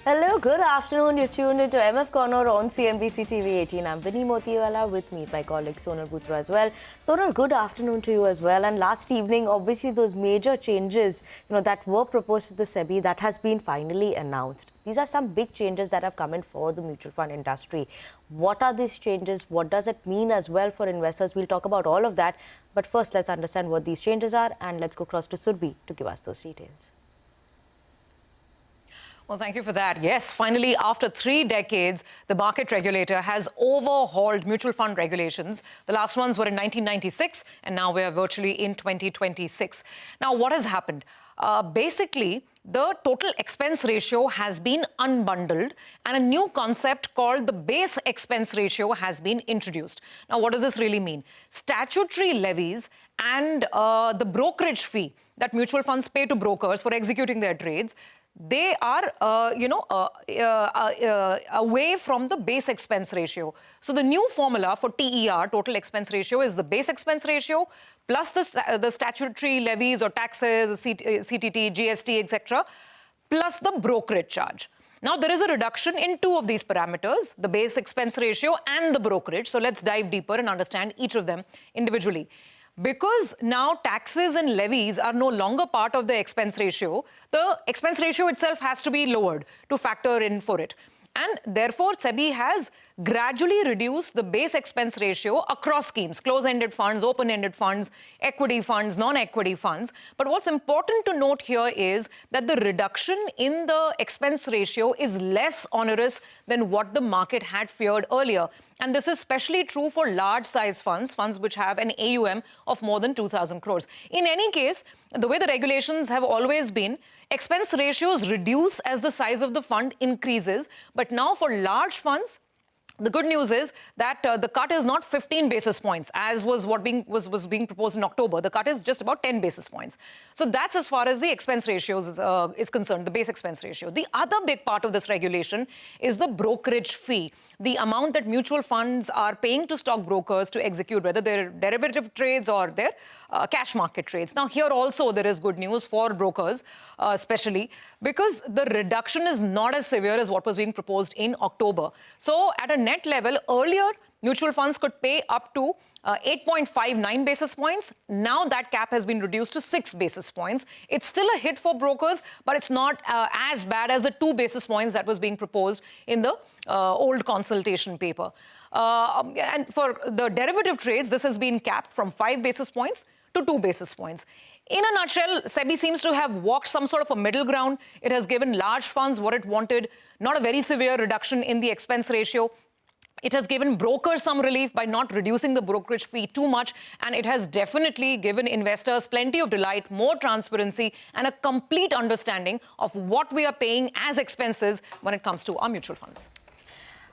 Hello, good afternoon. You're tuned into MF Corner on CNBC TV 18. I'm Vinnii Motiwala. With me is my colleague Sonal Bhutra as well. Sonal, good afternoon to you as well. And last evening, obviously, those major changes, that were proposed to the SEBI, that has been finally announced. These are some big changes that have come in for the mutual fund industry. What are these changes? What does it mean as well for investors? We'll talk about all of that. But first, let's understand what these changes are, and let's go across to Surbhi to give us those details. Well, thank you for that. Yes, finally, after 3 decades, the market regulator has overhauled mutual fund regulations. The last ones were in 1996, and now we are virtually in 2026. Now, what has happened? Basically, the total expense ratio has been unbundled, and a new concept called the base expense ratio has been introduced. Now, what does this really mean? Statutory levies and the brokerage fee that mutual funds pay to brokers for executing their trades, they are, away from the base expense ratio. So the new formula for TER, total expense ratio, is the base expense ratio plus the statutory levies or taxes, CTT, GST, etc., plus the brokerage charge. Now, there is a reduction in 2 of these parameters, the base expense ratio and the brokerage. So let's dive deeper and understand each of them individually. Because now taxes and levies are no longer part of the expense ratio, the expense ratio itself has to be lowered to factor in for it. And therefore, SEBI has gradually reduced the base expense ratio across schemes, close-ended funds, open-ended funds, equity funds, non-equity funds. But what's important to note here is that the reduction in the expense ratio is less onerous than what the market had feared earlier. And this is especially true for large-size funds, funds which have an AUM of more than 2,000 crores. In any case, the way the regulations have always been, expense ratios reduce as the size of the fund increases. But now for large funds, the good news is that the cut is not 15 basis points, as was being proposed in October. The cut is just about 10 basis points. So that's as far as the expense ratios is concerned, the base expense ratio. The other big part of this regulation is the brokerage fee, the amount that mutual funds are paying to stockbrokers to execute, whether they're derivative trades or they're cash market trades. Now, here also there is good news for brokers, especially because the reduction is not as severe as what was being proposed in October. So at a net level, earlier, mutual funds could pay up to 8.59 basis points. Now that cap has been reduced to 6 basis points. It's still a hit for brokers, but it's not as bad as the 2 basis points that was being proposed in the old consultation paper. And for the derivative trades, this has been capped from 5 basis points to 2 basis points. In a nutshell, SEBI seems to have walked some sort of a middle ground. It has given large funds what it wanted, not a very severe reduction in the expense ratio. It has given brokers some relief by not reducing the brokerage fee too much, and it has definitely given investors plenty of delight, more transparency, and a complete understanding of what we are paying as expenses when it comes to our mutual funds.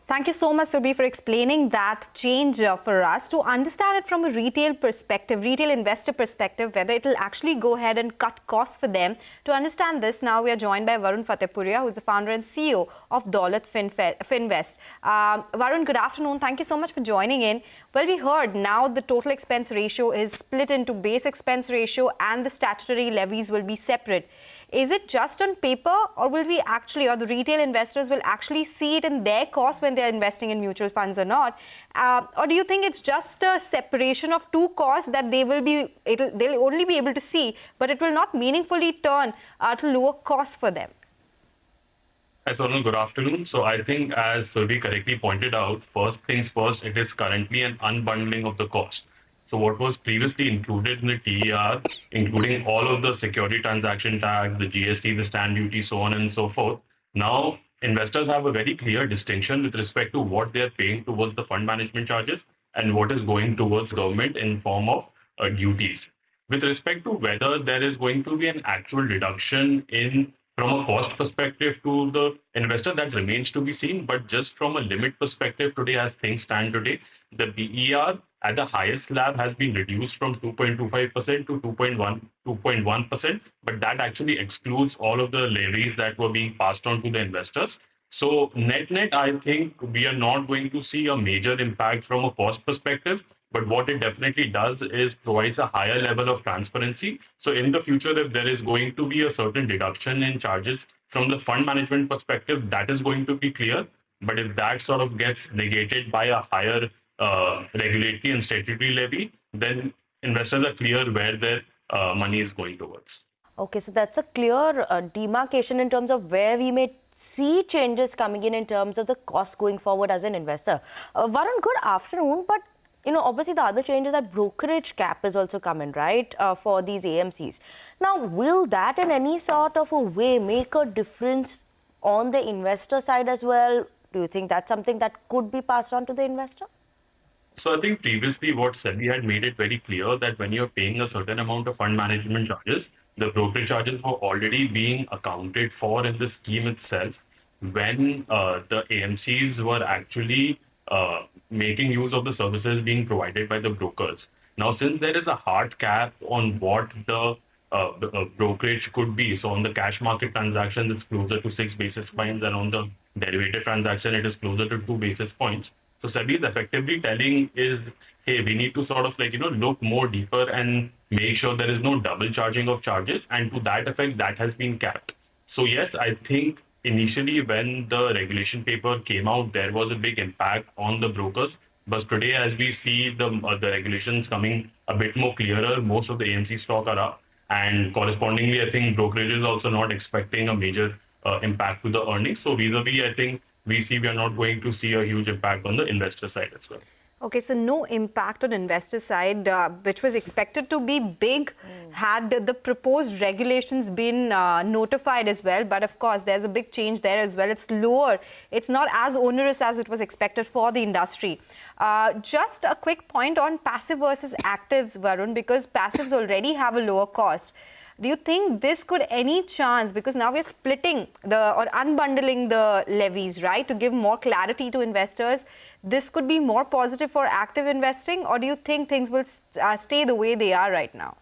Thank you so much, Surbhi, for explaining that change for us. To understand it from a retail perspective, retail investor perspective, whether it will actually go ahead and cut costs for them. To understand this, now we are joined by Varun Fatehpuria, who is the founder and CEO of Daulat Finvest. Varun, good afternoon. Thank you so much for joining in. Well, we heard now the total expense ratio is split into base expense ratio and the statutory levies will be separate. Is it just on paper, or will we actually, or the retail investors will actually see it in their cost when they're investing in mutual funds or not? Or do you think it's just a separation of 2 costs that they'll only be able to see, but it will not meaningfully turn to lower costs for them? Hi, Sonal. Good afternoon. So I think, as Surbhi correctly pointed out, first things first, it is currently an unbundling of the cost. So what was previously included in the TER, including all of the security transaction tax, the GST, the stamp duty, so on and so forth, now investors have a very clear distinction with respect to what they're paying towards the fund management charges and what is going towards government in form of duties. With respect to whether there is going to be an actual reduction in from a cost perspective to the investor, that remains to be seen. But just from a limit perspective today, as things stand today, the BER at the highest slab has been reduced from 2.25% to 2.1%, but that actually excludes all of the levies that were being passed on to the investors. So net, I think we are not going to see a major impact from a cost perspective. But what it definitely does is provides a higher level of transparency. So in the future, if there is going to be a certain deduction in charges from the fund management perspective, that is going to be clear. But if that sort of gets negated by a higher regulatory and statutory levy, then investors are clear where their money is going towards. Okay, so that's a clear demarcation in terms of where we may see changes coming in terms of the cost going forward as an investor. Varun, good afternoon. But obviously the other change is that brokerage cap is also coming, right, for these AMCs. Now, will that in any sort of a way make a difference on the investor side as well? Do you think that's something that could be passed on to the investor? So I think previously what SEBI had made it very clear that when you're paying a certain amount of fund management charges, the brokerage charges were already being accounted for in the scheme itself when the AMCs were actually making use of the services being provided by the brokers. Now, since there is a hard cap on what the brokerage could be, so on the cash market transactions, it's closer to 6 basis points, and on the derivative transaction, it is closer to 2 basis points. So SEBI is effectively telling is, hey, we need to sort of look more deeper and make sure there is no double charging of charges. And to that effect, that has been capped. So yes, I think initially when the regulation paper came out, there was a big impact on the brokers. But today, as we see the regulations coming a bit more clearer, most of the AMC stock are up. And correspondingly, I think brokerage is also not expecting a major impact to the earnings. So vis-a-vis, I think we are not going to see a huge impact on the investor side as well. Okay, so no impact on investor side, which was expected to be big had the proposed regulations been notified as well. But of course, there's a big change there as well. It's lower. It's not as onerous as it was expected for the industry. Just a quick point on passive versus actives, Varun, because passives already have a lower cost. Do you think this could any chance, because now we're splitting or unbundling the levies, right, to give more clarity to investors, this could be more positive for active investing, or do you think things will stay the way they are right now?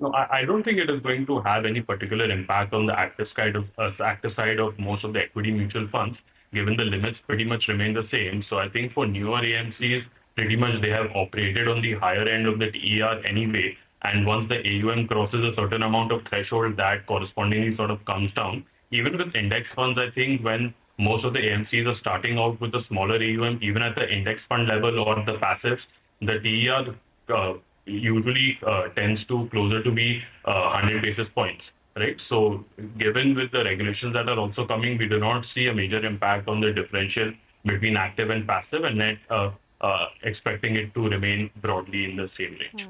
No, I don't think it is going to have any particular impact on the active side of most of the equity mutual funds, given the limits pretty much remain the same. So I think for newer AMCs, pretty much they have operated on the higher end of the TER anyway. And once the AUM crosses a certain amount of threshold, that correspondingly sort of comes down. Even with index funds, I think when most of the AMCs are starting out with a smaller AUM, even at the index fund level or the passives, the TER usually tends to closer to be 100 basis points, right? So given with the regulations that are also coming, we do not see a major impact on the differential between active and passive, and net expecting it to remain broadly in the same range.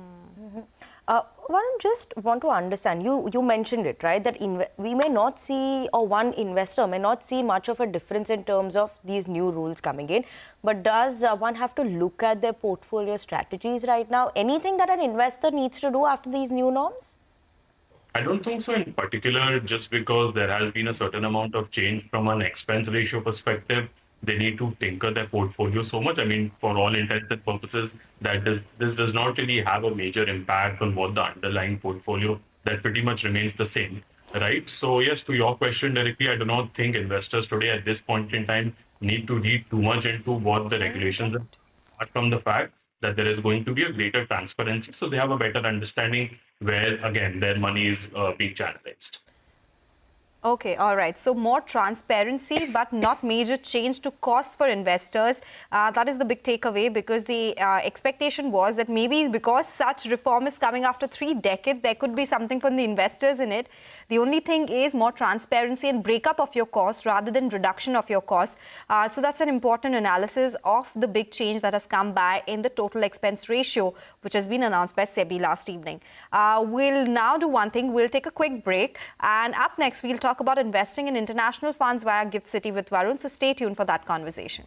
Varun, just want to understand, you mentioned it, right, that we may not see, or one investor may not see much of a difference in terms of these new rules coming in, but does one have to look at their portfolio strategies right now? Anything that an investor needs to do after these new norms? I don't think so in particular, just because there has been a certain amount of change from an expense ratio perspective. They need to tinker their portfolio so much. I mean, for all intents and purposes, this does not really have a major impact on what the underlying portfolio, that pretty much remains the same, right? So yes, to your question directly, I do not think investors today at this point in time need to read too much into what the regulations are, apart from the fact that there is going to be a greater transparency. So they have a better understanding where, again, their money is being channelized. Okay, all right. So more transparency, but not major change to costs for investors. That is the big takeaway, because the expectation was that maybe because such reform is coming after 3 decades, there could be something from the investors in it. The only thing is more transparency and breakup of your costs rather than reduction of your costs. So that's an important analysis of the big change that has come by in the total expense ratio, which has been announced by SEBI last evening. We'll now do one thing. We'll take a quick break, and up next, we'll talk about investing in international funds via Gift City with Varun. So stay tuned for that conversation.